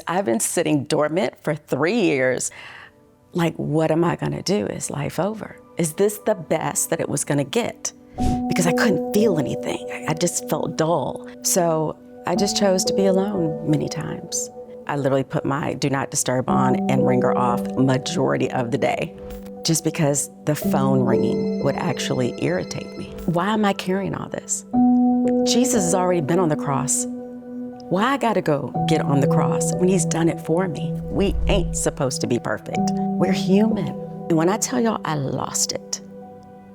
I've been sitting dormant for 3 years. Like, what am I gonna do? Is life over? Is this the best that it was gonna get? Because I couldn't feel anything. I just felt dull. So I just chose to be alone many times. I literally put my do not disturb on and ringer off majority of the day, just because the phone ringing would actually irritate me. Why am I carrying all this? Jesus has already been on the cross. Why I gotta go get on the cross when he's done it for me? We ain't supposed to be perfect. We're human. And when I tell y'all I lost it,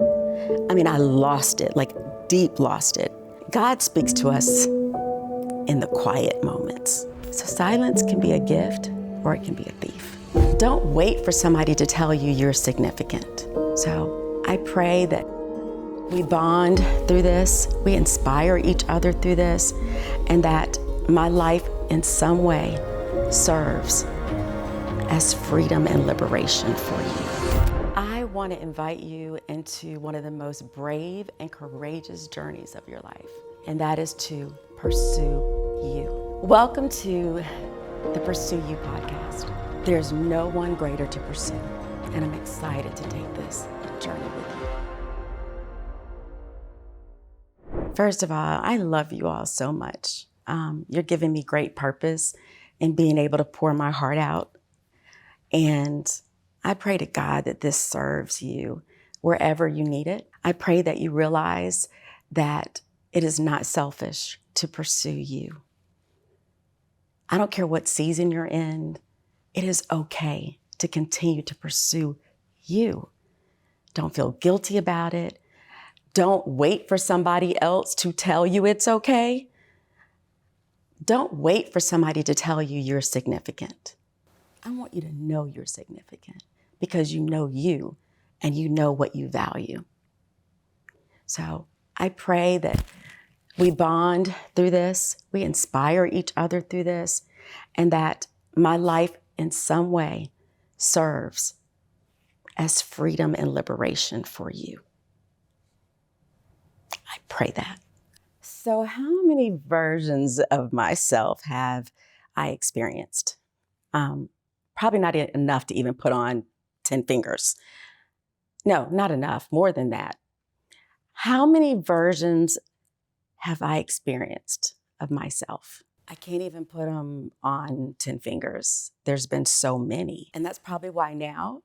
I lost it, like deep lost it. God speaks to us in the quiet moments. So silence can be a gift or it can be a thief. Don't wait for somebody to tell you you're significant. So I pray that we bond through this, we inspire each other through this, and that my life in some way serves as freedom and liberation for you. I want to invite you into one of the most brave and courageous journeys of your life, and that is to pursue you. Welcome to the Pursue You podcast. There's no one greater to pursue, and I'm excited to take this journey with you. First of all, I love you all so much. You're giving me great purpose in being able to pour my heart out. And I pray to God that this serves you wherever you need it. I pray that you realize that it is not selfish to pursue you. I don't care what season you're in. It is okay to continue to pursue you. Don't feel guilty about it. Don't wait for somebody else to tell you it's okay. Don't wait for somebody to tell you you're significant. I want you to know you're significant because you know you and you know what you value. So I pray that we bond through this, we inspire each other through this, and that my life in some way serves as freedom and liberation for you. I pray that. So how many versions of myself have I experienced? Probably not enough to even put on 10 fingers. No, not enough, more than that. How many versions have I experienced of myself? I can't even put them on 10 fingers. There's been so many. And that's probably why now,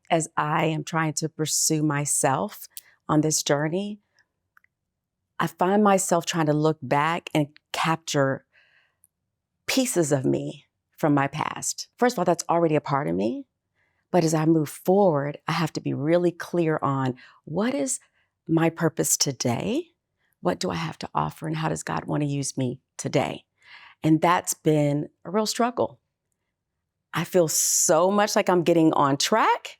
as I am trying to pursue myself on this journey, I find myself trying to look back and capture pieces of me from my past. First of all, that's already a part of me. But as I move forward, I have to be really clear on what is my purpose today? What do I have to offer? And how does God want to use me today? And that's been a real struggle. I feel so much like I'm getting on track,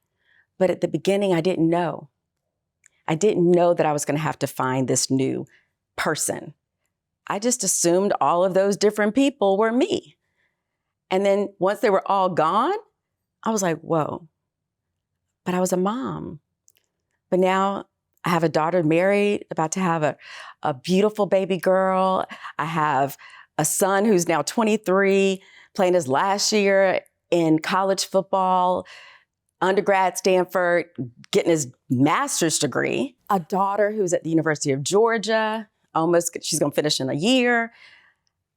but at the beginning, I didn't know. I didn't know that I was going to have to find this new person. I just assumed all of those different people were me. And then once they were all gone, I was like, whoa, but I was a mom. But now I have a daughter married, about to have a beautiful baby girl. I have a son who's now 23, playing his last year in college football, undergrad Stanford, getting his master's degree. A daughter who's at the University of Georgia, she's gonna finish in a year.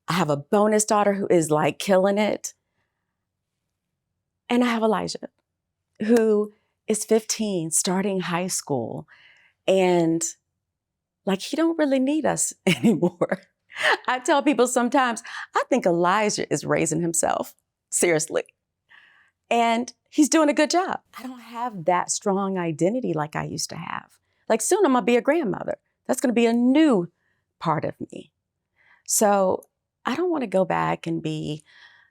I have a bonus daughter who is like killing it. And I have Elijah, who is 15, starting high school. And like, he don't really need us anymore. I tell people sometimes, I think Elijah is raising himself, seriously. And he's doing a good job. I don't have that strong identity like I used to have. Like, soon I'm gonna be a grandmother. That's gonna be a new part of me. So I don't wanna go back and be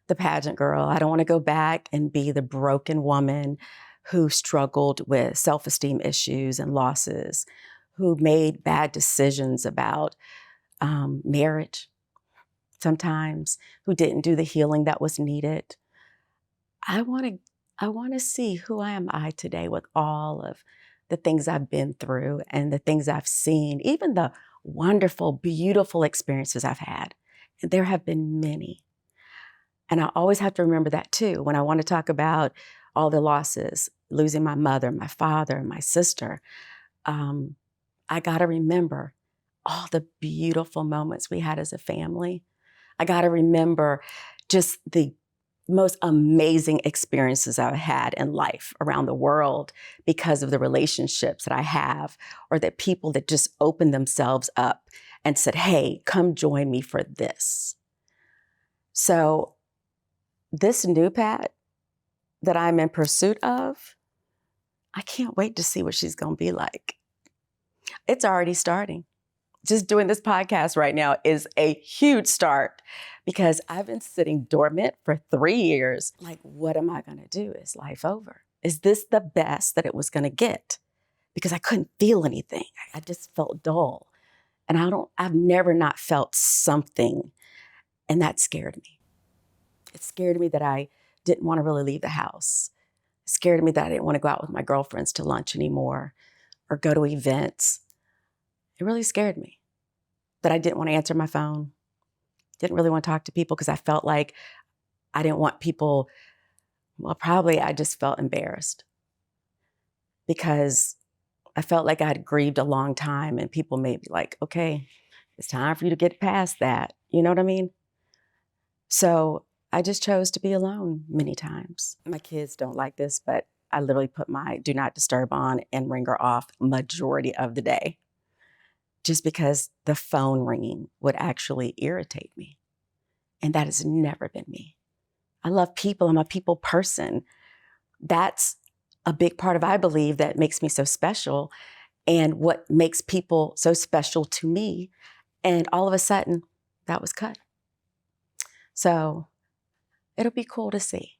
the pageant girl. I don't wanna go back and be the broken woman who struggled with self-esteem issues and losses, who made bad decisions about marriage sometimes, who didn't do the healing that was needed. I want to see who am I today with all of the things I've been through and the things I've seen, even the wonderful, beautiful experiences I've had. And there have been many. And I always have to remember that too when I want to talk about all the losses, losing my mother, my father, my sister. I got to remember all the beautiful moments we had as a family. I got to remember just the most amazing experiences I've had in life around the world because of the relationships that I have, or that people that just opened themselves up and said, hey, come join me for this. So this new Pat that I'm in pursuit of, I can't wait to see what she's going to be like. It's already starting. Just doing this podcast right now is a huge start because I've been sitting dormant for 3 years. Like, what am I going to do? Is life over? Is this the best that it was going to get? Because I couldn't feel anything. I just felt dull. And I've never not felt something. And that scared me. It scared me that I didn't want to really leave the house. It scared me that I didn't want to go out with my girlfriends to lunch anymore or go to events. It really scared me that I didn't want to answer my phone, didn't really want to talk to people because I felt like I didn't want people, well, probably I just felt embarrassed because I felt like I'd grieved a long time and people may be like, okay, it's time for you to get past that. You know what I mean? So I just chose to be alone many times. My kids don't like this, but I literally put my do not disturb on and ringer off majority of the day, just because the phone ringing would actually irritate me. And that has never been me. I love people. I'm a people person. That's a big part of, I believe, that makes me so special and what makes people so special to me. And all of a sudden, that was cut. So it'll be cool to see.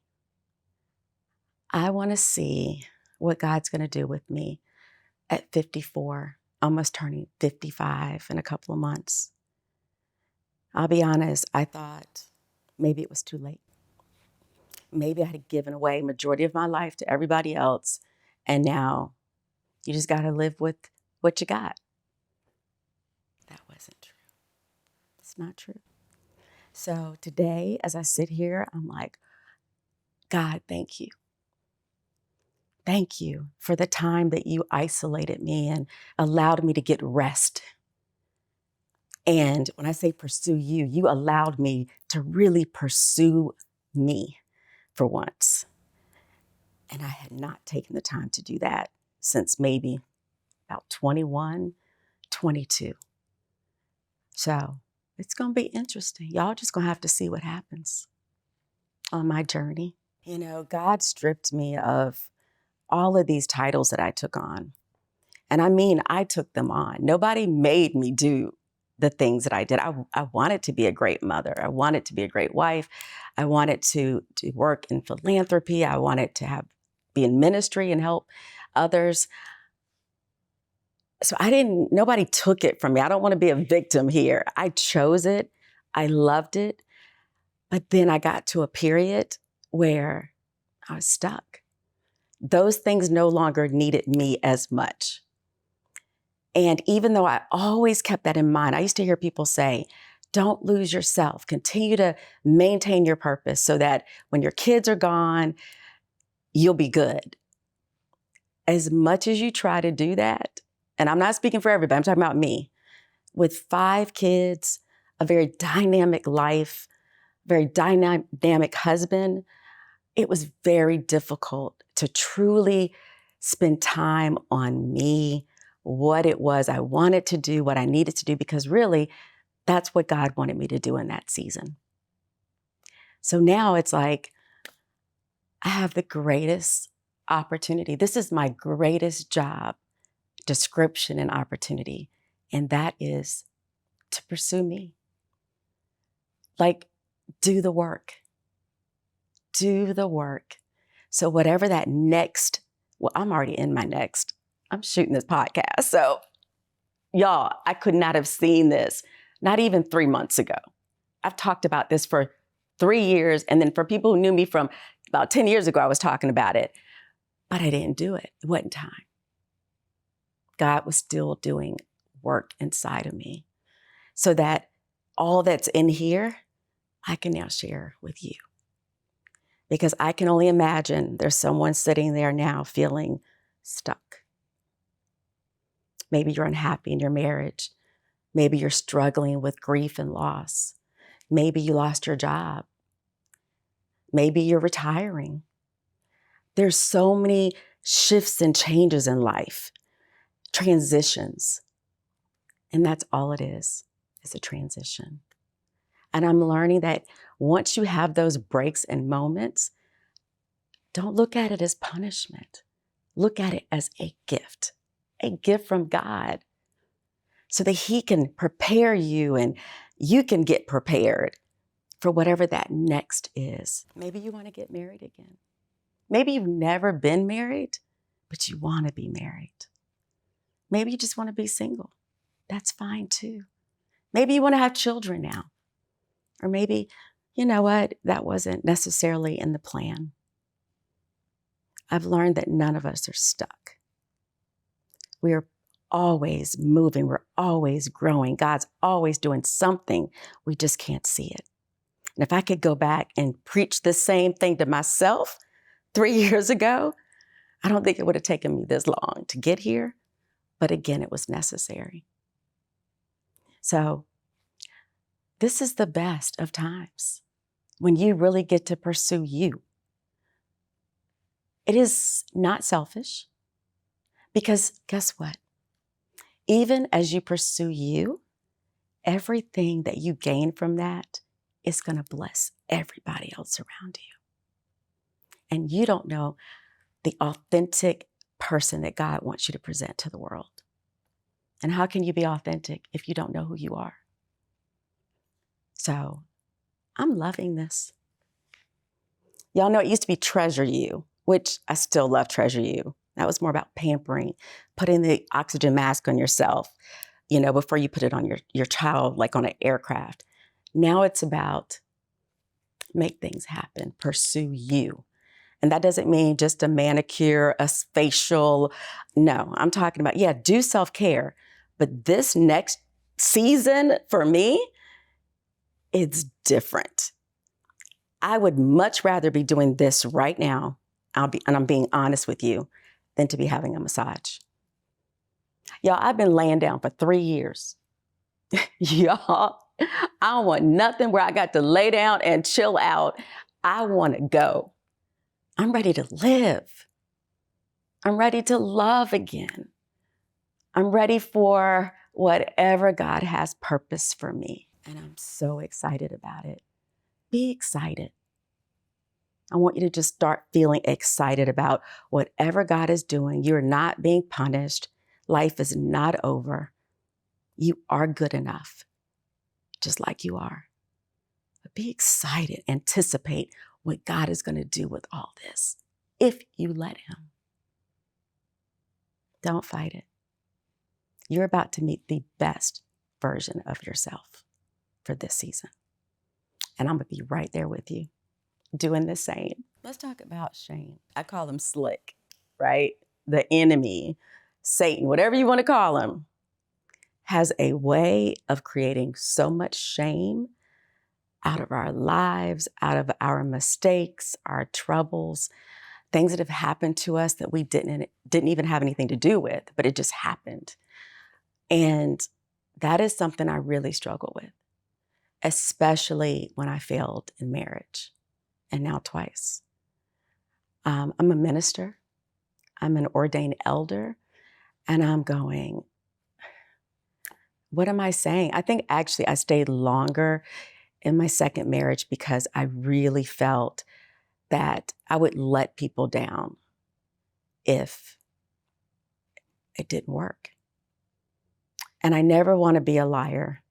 I want to see what God's going to do with me at 54, almost turning 55 in a couple of months. I'll be honest, I thought maybe it was too late. Maybe I had given away majority of my life to everybody else, and now you just got to live with what you got. That wasn't true. It's not true. So today, as I sit here, I'm like, God, thank you. Thank you for the time that you isolated me and allowed me to get rest. And when I say pursue you, you allowed me to really pursue me for once. And I had not taken the time to do that since maybe about 21, 22. So it's going to be interesting. Y'all just going to have to see what happens on my journey. You know, God stripped me of all of these titles that I took on. And I mean, I took them on. Nobody made me do the things that I did. I wanted to be a great mother. I wanted to be a great wife. I wanted to work in philanthropy. I wanted to be in ministry and help others. So nobody took it from me. I don't want to be a victim here. I chose it. I loved it. But then I got to a period where I was stuck. Those things no longer needed me as much. And even though I always kept that in mind, I used to hear people say, don't lose yourself. Continue to maintain your purpose so that when your kids are gone, you'll be good. As much as you try to do that, and I'm not speaking for everybody, I'm talking about me, with 5 kids, a very dynamic life, very dynamic husband, it was very difficult to truly spend time on me, what it was I wanted to do, what I needed to do, because really, that's what God wanted me to do in that season. So now it's like, I have the greatest opportunity. This is my greatest job description and opportunity, and that is to pursue me. Like, do the work. Do the work. So whatever that next, well, I'm already in my next. I'm shooting this podcast. So y'all, I could not have seen this, not even 3 months ago. I've talked about this for 3 years. And then for people who knew me from about 10 years ago, I was talking about it, but I didn't do it. It wasn't time. God was still doing work inside of me so that all that's in here, I can now share with you. because I can only imagine there's someone sitting there now feeling stuck. Maybe you're unhappy in your marriage. Maybe you're struggling with grief and loss. Maybe you lost your job. Maybe you're retiring. There's so many shifts and changes in life, transitions. And that's all it is a transition. And I'm learning that once you have those breaks and moments, don't look at it as punishment. Look at it as a gift from God, so that He can prepare you and you can get prepared for whatever that next is. Maybe you want to get married again. Maybe you've never been married, but you want to be married. Maybe you just want to be single. That's fine too. Maybe you want to have children now. Or maybe, you know what, that wasn't necessarily in the plan. I've learned that none of us are stuck. We are always moving. We're always growing. God's always doing something. We just can't see it. And if I could go back and preach the same thing to myself 3 years ago, I don't think it would have taken me this long to get here. But again, it was necessary. So this is the best of times when you really get to pursue you. It is not selfish, because guess what? Even as you pursue you, everything that you gain from that is going to bless everybody else around you. And you don't know the authentic person that God wants you to present to the world. And how can you be authentic if you don't know who you are? So I'm loving this. Y'all know it used to be Treasure You, which I still love Treasure You. That was more about pampering, putting the oxygen mask on yourself, before you put it on your child, like on an aircraft. Now it's about make things happen, pursue you. And that doesn't mean just a manicure, a facial. No, I'm talking about, do self-care. But this next season for me, it's different. I would much rather be doing this right now, and I'm being honest with you, than to be having a massage. Y'all, I've been laying down for 3 years. Y'all, I don't want nothing where I got to lay down and chill out. I want to go. I'm ready to live. I'm ready to love again. I'm ready for whatever God has purpose for me. And I'm so excited about it. Be excited. I want you to just start feeling excited about whatever God is doing. You're not being punished. Life is not over. You are good enough, just like you are. But be excited. Anticipate what God is going to do with all this, if you let Him. Don't fight it. You're about to meet the best version of yourself for this season. And I'm going to be right there with you, doing the same. Let's talk about shame. I call him slick, right? The enemy, Satan, whatever you want to call him, has a way of creating so much shame out of our lives, out of our mistakes, our troubles, things that have happened to us that we didn't even have anything to do with, but it just happened. And that is something I really struggle with, especially when I failed in marriage, and now twice. I'm a minister. I'm an ordained elder, and I'm going, what am I saying? I think actually I stayed longer in my second marriage because I really felt that I would let people down if it didn't work. And I never want to be a liar.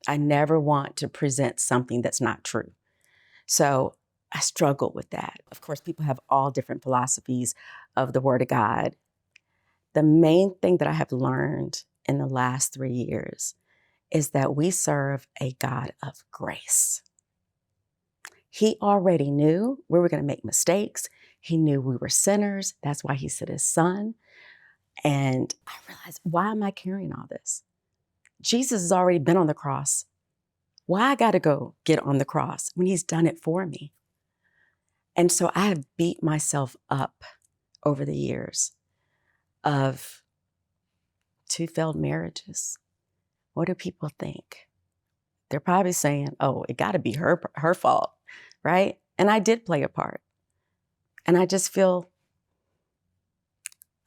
I never want to present something that's not true. So I struggled with that. Of course, people have all different philosophies of the Word of God. The main thing that I have learned in the last 3 years is that we serve a God of grace. He already knew we were going to make mistakes. He knew we were sinners. That's why He sent His Son. And I realized, why am I carrying all this? Jesus has already been on the cross. Why I got to go get on the cross when He's done it for me? And so I have beat myself up over the years of 2 failed marriages. What do people think? They're probably saying, oh, it got to be her fault, right? And I did play a part. And I just feel,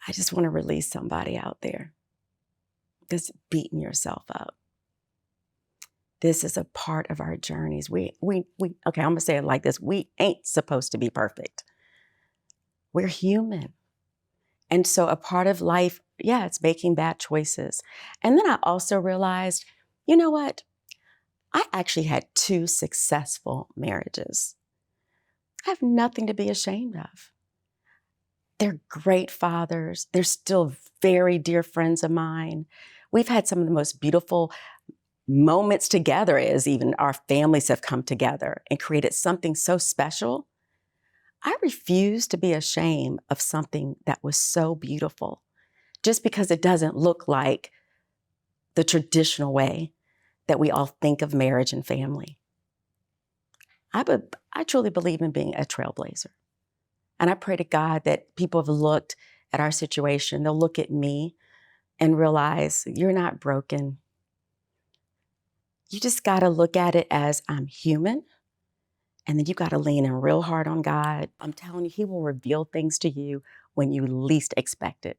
I just want to release somebody out there that's beating yourself up. This is a part of our journeys. Okay, I'm gonna say it like this. We ain't supposed to be perfect. We're human. And so a part of life, yeah, it's making bad choices. And then I also realized, you know what? I actually had 2 successful marriages. I have nothing to be ashamed of. They're great fathers. They're still very dear friends of mine. We've had some of the most beautiful moments together as even our families have come together and created something so special. I refuse to be ashamed of something that was so beautiful just because it doesn't look like the traditional way that we all think of marriage and family. I truly believe in being a trailblazer. And I pray to God that people have looked at our situation, they'll look at me and realize you're not broken. You just got to look at it as I'm human. And then you got to lean in real hard on God. I'm telling you, He will reveal things to you when you least expect it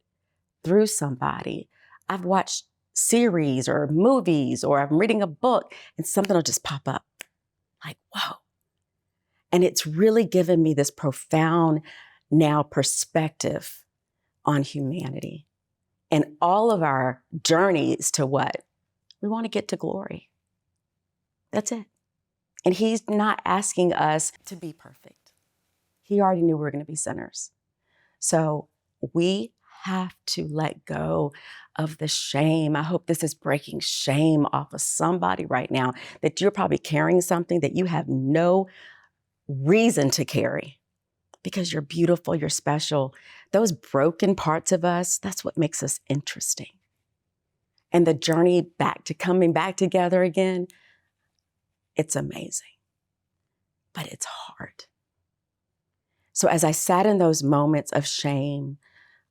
through somebody. I've watched series or movies or I'm reading a book and something will just pop up. Like, whoa. And it's really given me this profound now perspective on humanity and all of our journeys to what? We want to get to glory. That's it. And He's not asking us to be perfect. He already knew we were going to be sinners. So we have to let go of the shame. I hope this is breaking shame off of somebody right now, that you're probably carrying something that you have no reason to carry because you're beautiful, you're special. Those broken parts of us, that's what makes us interesting. And the journey back to coming back together again, it's amazing, but it's hard. So as I sat in those moments of shame,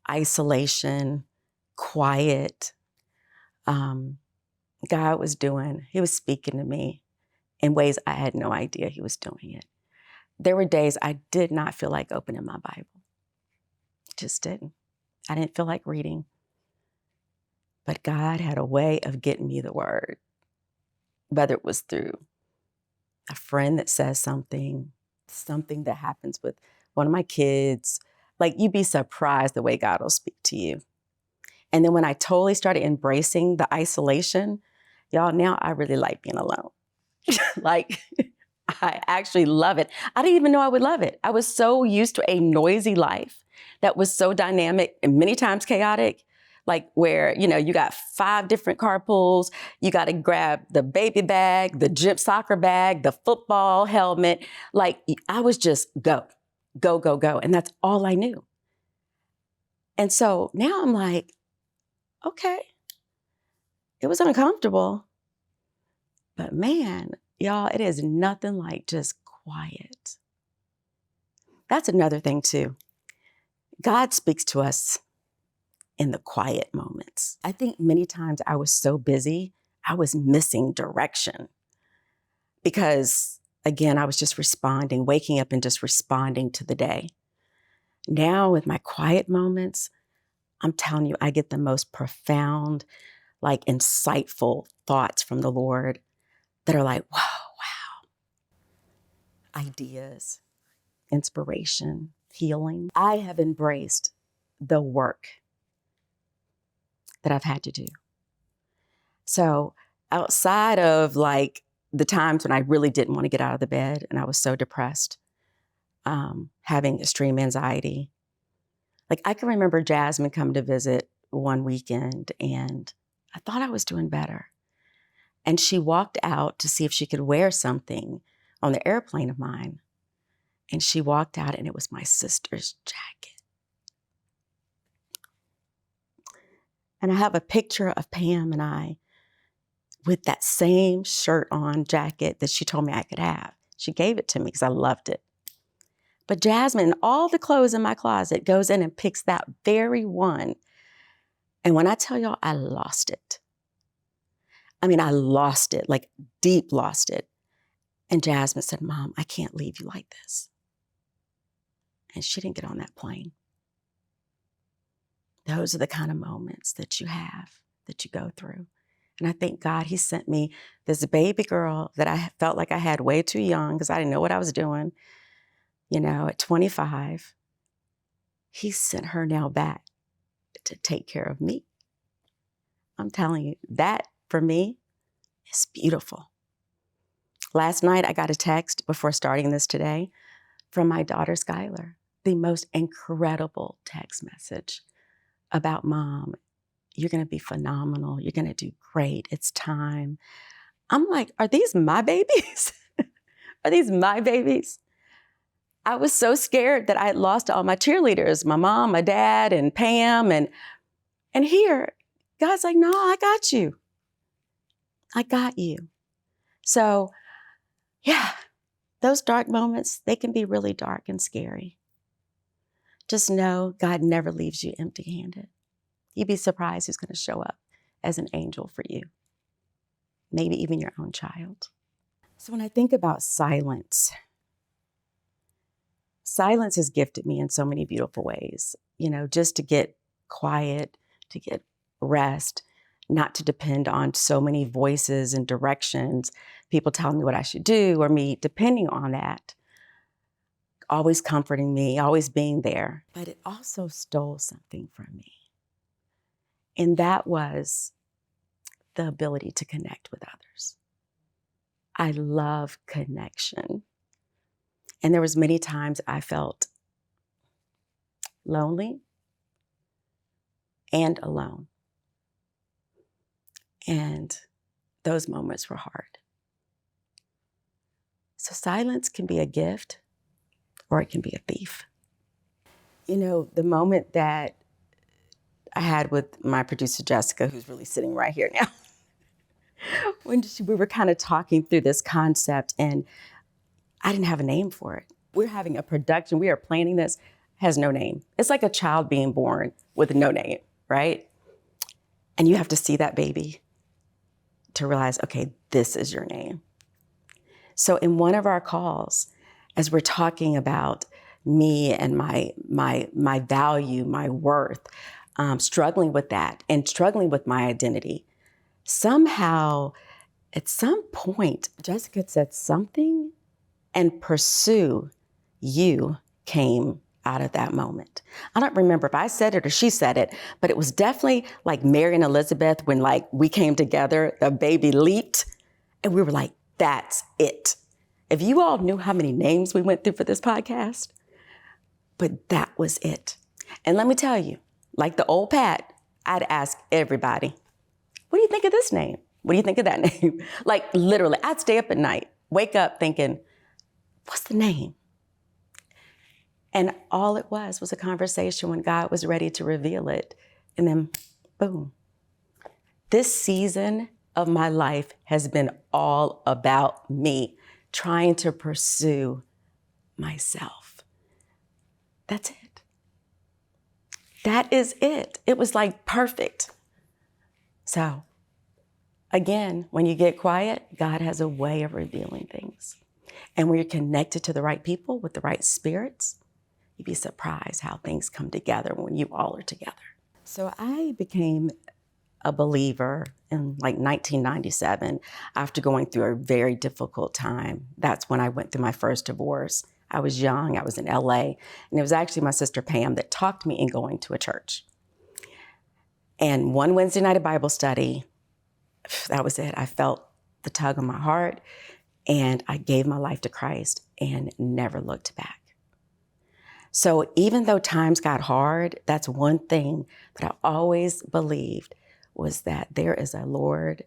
isolation, quiet, God was He was speaking to me in ways I had no idea He was doing it. There were days I did not feel like opening my Bible. Just didn't. I didn't feel like reading. But God had a way of getting me the word, whether it was through a friend that says something that happens with one of my kids. Like, you'd be surprised the way God will speak to you. And then when I totally started embracing the isolation, y'all, now I really like being alone. Like, I actually love it. I didn't even know I would love it. I was so used to a noisy life that was so dynamic and many times chaotic, like where, you got 5 different carpools. You got to grab the baby bag, the gym soccer bag, the football helmet. Like, I was just go. And that's all I knew. And so now I'm like, okay, it was uncomfortable, but man, y'all, it is nothing like just quiet. That's another thing too. God speaks to us in the quiet moments. I think many times I was so busy, I was missing direction because, again, I was just responding, waking up and just responding to the day. Now with my quiet moments, I'm telling you, I get the most profound, like insightful thoughts from the Lord that are like, wow, ideas, inspiration, healing. I have embraced the work that I've had to do. So outside of like the times when I really didn't want to get out of the bed and I was so depressed, having extreme anxiety, like I can remember Jasmine coming to visit one weekend and I thought I was doing better. And she walked out to see if she could wear something on the airplane of mine. And she walked out and it was my sister's jacket. And I have a picture of Pam and I with that same shirt on, jacket that she told me I could have. She gave it to me because I loved it. But Jasmine, all the clothes in my closet, goes in and picks that very one. And when I tell y'all, I lost it. I mean, I lost it, like deep lost it. And Jasmine said, Mom, I can't leave you like this. And she didn't get on that plane. Those are the kind of moments that you have, that you go through. And I thank God he sent me this baby girl that I felt like I had way too young because I didn't know what I was doing. You know, at 25, he sent her now back to take care of me. I'm telling you, that for me is beautiful. Last night, I got a text before starting this today from my daughter, Skylar, the most incredible text message about Mom. You're going to be phenomenal. You're going to do great. It's time. I'm like, are these my babies? Are these my babies? I was so scared that I had lost all my cheerleaders, my mom, my dad, and Pam. And here, God's like, no, I got you. I got you. So, yeah, those dark moments, they can be really dark and scary. Just know God never leaves you empty-handed. You'd be surprised who's going to show up as an angel for you. Maybe even your own child. So when I think about silence, silence has gifted me in so many beautiful ways. You know, just to get quiet, to get rest, not to depend on so many voices and directions, people telling me what I should do or me depending on that. Always comforting me, always being there. But it also stole something from me. And that was the ability to connect with others. I love connection. And there was many times I felt lonely and alone. And those moments were hard. So silence can be a gift or it can be a thief. You know, the moment that I had with my producer, Jessica, who's really sitting right here now, when we were kind of talking through this concept and I didn't have a name for it. We're having a production, we are planning this, has no name. It's like a child being born with no name, right? And you have to see that baby to realize, okay, this is your name. So in one of our calls, as we're talking about me and my value, my worth, struggling with that and struggling with my identity, somehow, at some point, Jessica said something and pursue you came out of that moment. I don't remember if I said it or she said it, but it was definitely like Mary and Elizabeth when like we came together, the baby leaped and we were like, that's it. If you all knew how many names we went through for this podcast, but that was it. And let me tell you, like the old Pat, I'd ask everybody, what do you think of this name? What do you think of that name? Like literally, I'd stay up at night, wake up thinking, what's the name? And all it was a conversation when God was ready to reveal it. And then, boom. This season of my life has been all about me trying to pursue myself. That's it. That is it. It was like perfect. So, again, when you get quiet, God has a way of revealing things. And when you're connected to the right people with the right spirits, you'd be surprised how things come together when you all are together. So I became a believer in like 1997 after going through a very difficult time. That's when I went through my first divorce. I was young, I was in LA, and it was actually my sister Pam that talked me in going to a church. And one Wednesday night of Bible study, that was it. I felt the tug on my heart and I gave my life to Christ and never looked back. So even though times got hard, that's one thing that I always believed was that there is a Lord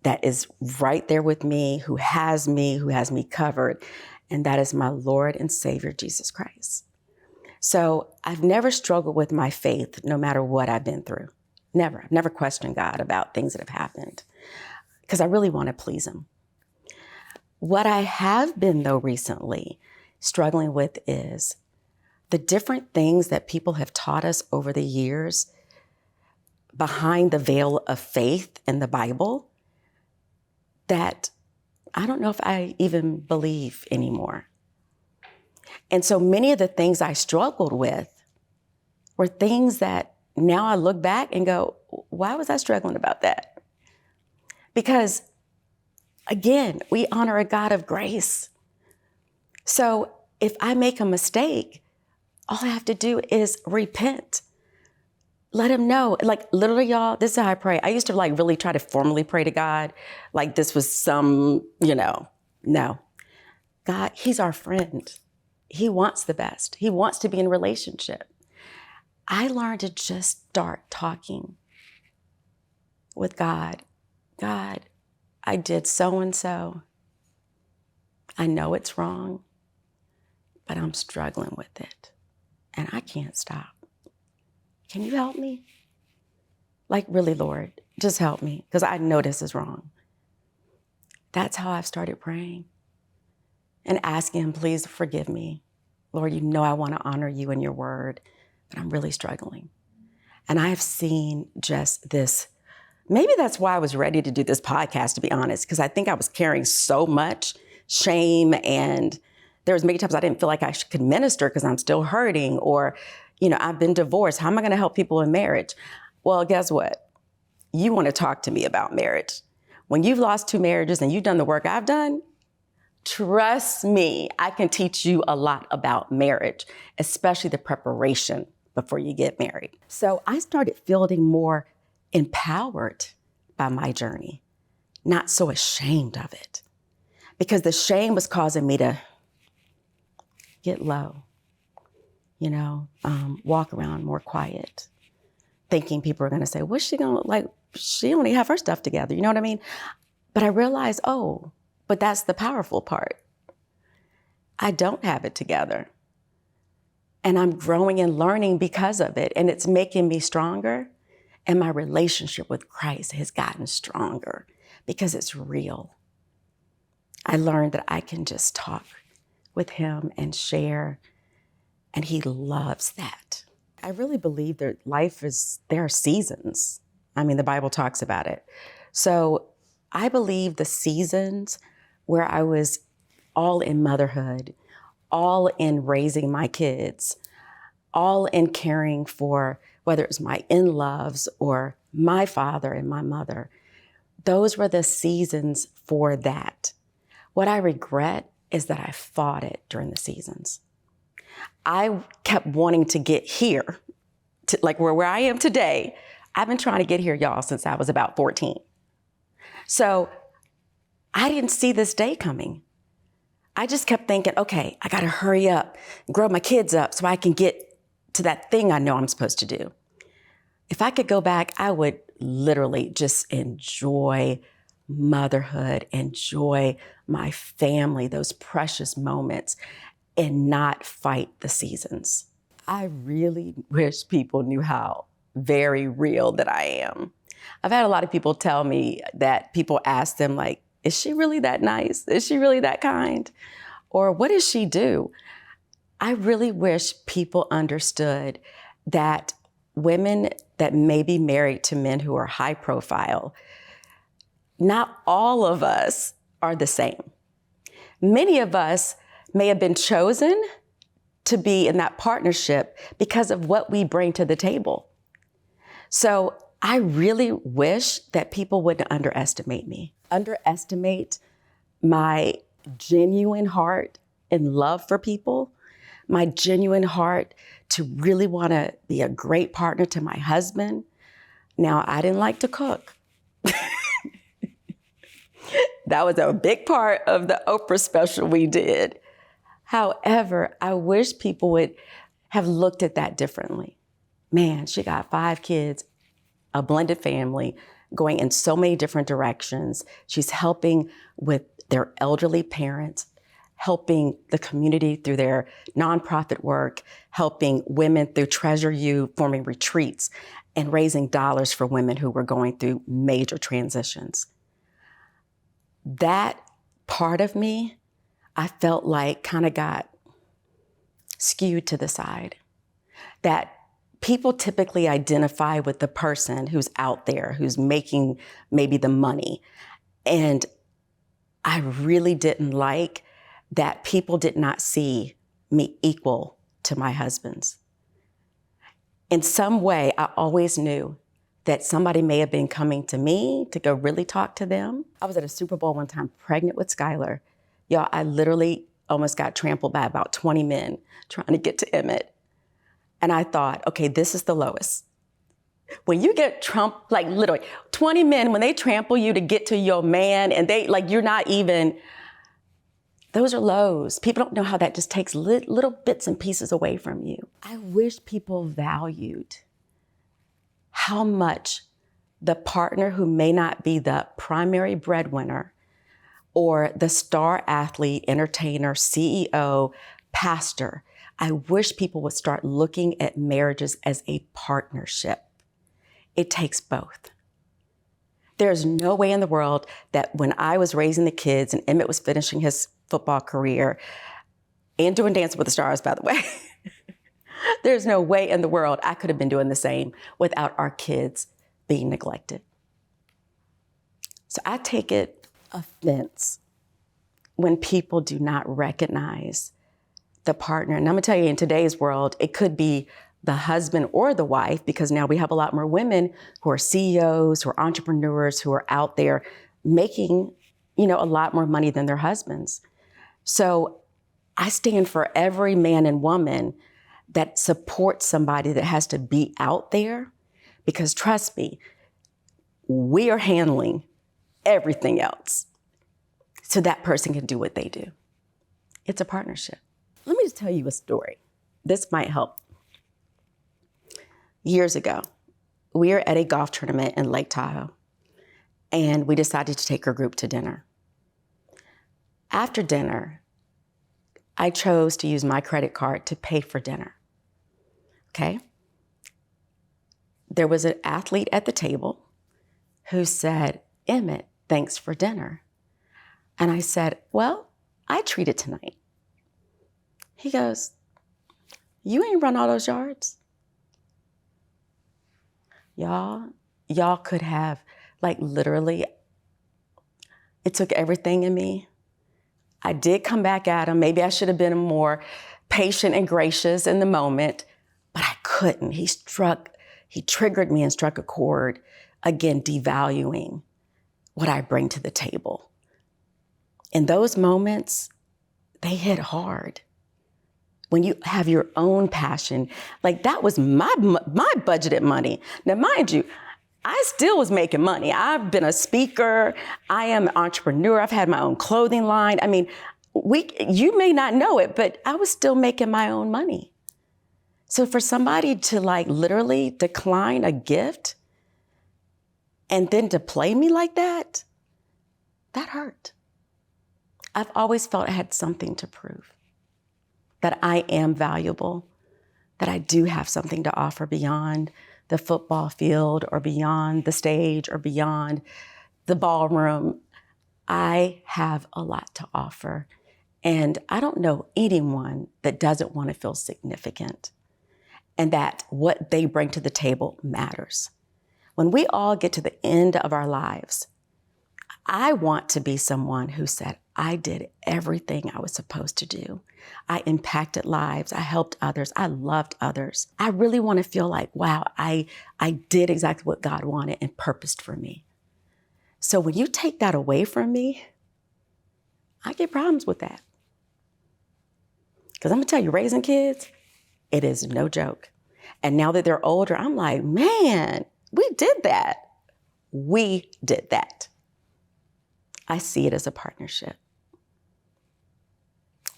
that is right there with me, who has me covered, and that is my Lord and Savior, Jesus Christ. So I've never struggled with my faith, no matter what I've been through. Never. I've never questioned God about things that have happened because I really want to please him. What I have been, though, recently struggling with is the different things that people have taught us over the years behind the veil of faith in the Bible that I don't know if I even believe anymore. And so many of the things I struggled with were things that now I look back and go, why was I struggling about that? Because again, we honor a God of grace. So if I make a mistake, all I have to do is repent. Let him know. Like literally, y'all, this is how I pray. I used to like really try to formally pray to God. Like this was some, no. God, he's our friend. He wants the best. He wants to be in a relationship. I learned to just start talking with God. God, I did so-and-so. I know it's wrong, but I'm struggling with it and I can't stop. Can you help me? Like really, Lord, just help me because I know this is wrong. That's how I've started praying and asking him, please forgive me. Lord, you know I want to honor you and your word, but I'm really struggling. And I have seen just this. Maybe that's why I was ready to do this podcast, to be honest, because I think I was carrying so much shame, and there was many times I didn't feel like I could minister because I'm still hurting, or, I've been divorced. How am I going to help people in marriage? Well, guess what? You want to talk to me about marriage. When you've lost 2 marriages and you've done the work I've done, trust me, I can teach you a lot about marriage, especially the preparation before you get married. So I started feeling more empowered by my journey, not so ashamed of it, because the shame was causing me to get low, walk around more quiet, thinking people are going to say, what's she going to look like? She only have her stuff together. You know what I mean? But I realized, but that's the powerful part. I don't have it together. And I'm growing and learning because of it. And it's making me stronger. And my relationship with Christ has gotten stronger because it's real. I learned that I can just talk with him and share, and he loves that. I really believe that there are seasons. I mean, the Bible talks about it. So I believe the seasons where I was all in motherhood, all in raising my kids, all in caring for whether it was my in-laws or my father and my mother, those were the seasons for that. What I regret is that I fought it during the seasons. I kept wanting to get here, to like where I am today. I've been trying to get here, y'all, since I was about 14. So I didn't see this day coming. I just kept thinking, okay, I got to hurry up, grow my kids up so I can get to that thing I know I'm supposed to do. If I could go back, I would literally just enjoy motherhood, enjoy my family, those precious moments, and not fight the seasons. I really wish people knew how very real that I am. I've had a lot of people tell me that people ask them, like, is she really that nice? Is she really that kind? Or what does she do? I really wish people understood that women that may be married to men who are high profile, not all of us are the same. Many of us may have been chosen to be in that partnership because of what we bring to the table. So I really wish that people wouldn't underestimate me, underestimate my genuine heart and love for people, my genuine heart to really want to be a great partner to my husband. Now, I didn't like to cook. That was a big part of the Oprah special we did. However, I wish people would have looked at that differently. Man, she got 5 kids, a blended family, going in so many different directions. She's helping with their elderly parents, helping the community through their nonprofit work, helping women through Treasure You, forming retreats, and raising dollars for women who were going through major transitions. That part of me, I felt like kind of got skewed to the side. That people typically identify with the person who's out there, who's making maybe the money. And I really didn't like that people did not see me equal to my husband's. In some way, I always knew that somebody may have been coming to me to go really talk to them. I was at a Super Bowl one time, pregnant with Skylar. Y'all, I literally almost got trampled by about 20 men trying to get to Emmett. And I thought, okay, this is the lowest. When you get Trump, like literally 20 men, when they trample you to get to your man and they, like, you're not even, those are lows. People don't know how that just takes little bits and pieces away from you. I wish people valued how much the partner who may not be the primary breadwinner or the star athlete, entertainer, CEO, pastor, I wish people would start looking at marriages as a partnership. It takes both. There's no way in the world that when I was raising the kids and Emmett was finishing his football career and doing Dancing with the Stars, by the way, there's no way in the world I could have been doing the same without our kids being neglected. So I take it offense when people do not recognize the partner. And I'm gonna tell you, in today's world, it could be the husband or the wife, because now we have a lot more women who are CEOs, who are entrepreneurs, who are out there making, a lot more money than their husbands. So I stand for every man and woman that supports somebody that has to be out there, because trust me, we are handling everything else so that person can do what they do. It's a partnership. Let me just tell you a story. This might help. Years ago, we were at a golf tournament in Lake Tahoe, and we decided to take our group to dinner. After dinner, I chose to use my credit card to pay for dinner. Okay? There was an athlete at the table who said, "Emmett, thanks for dinner." And I said, "Well, I treated tonight." He goes, "You ain't run all those yards." Y'all could have, like, literally, it took everything in me. I did come back at him. Maybe I should have been more patient and gracious in the moment, but I couldn't. He triggered me and struck a chord, again, devaluing what I bring to the table. In those moments, they hit hard. When you have your own passion, like that was my budgeted money. Now, mind you, I still was making money. I've been a speaker. I am an entrepreneur. I've had my own clothing line. I mean, you may not know it, but I was still making my own money. So for somebody to, like, literally decline a gift and then to play me like that hurt. I've always felt I had something to prove, that I am valuable, that I do have something to offer beyond the football field or beyond the stage or beyond the ballroom. I have a lot to offer. And I don't know anyone that doesn't want to feel significant and that what they bring to the table matters. When we all get to the end of our lives, I want to be someone who said, I did everything I was supposed to do. I impacted lives. I helped others. I loved others. I really want to feel like, wow, I did exactly what God wanted and purposed for me. So when you take that away from me, I get problems with that. Because I'm going to tell you, raising kids, it is no joke. And now that they're older, I'm like, man, we did that. We did that. I see it as a partnership.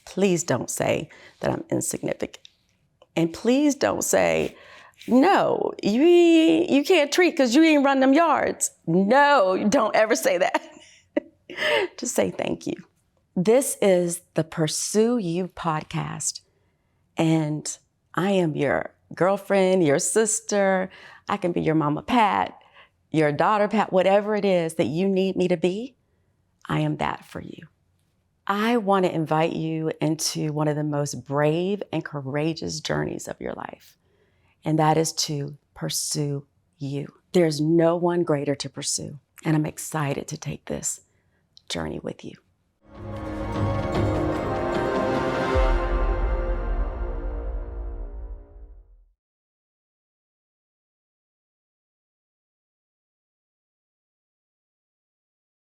Please don't say that I'm insignificant. And please don't say, no, you can't treat because you ain't run them yards. No, don't ever say that. Just say thank you. This is the Pursue You podcast. And I am your girlfriend, your sister. I can be your mama Pat, your daughter Pat, whatever it is that you need me to be. I am that for you. I want to invite you into one of the most brave and courageous journeys of your life, and that is to pursue you. There's no one greater to pursue, and I'm excited to take this journey with you.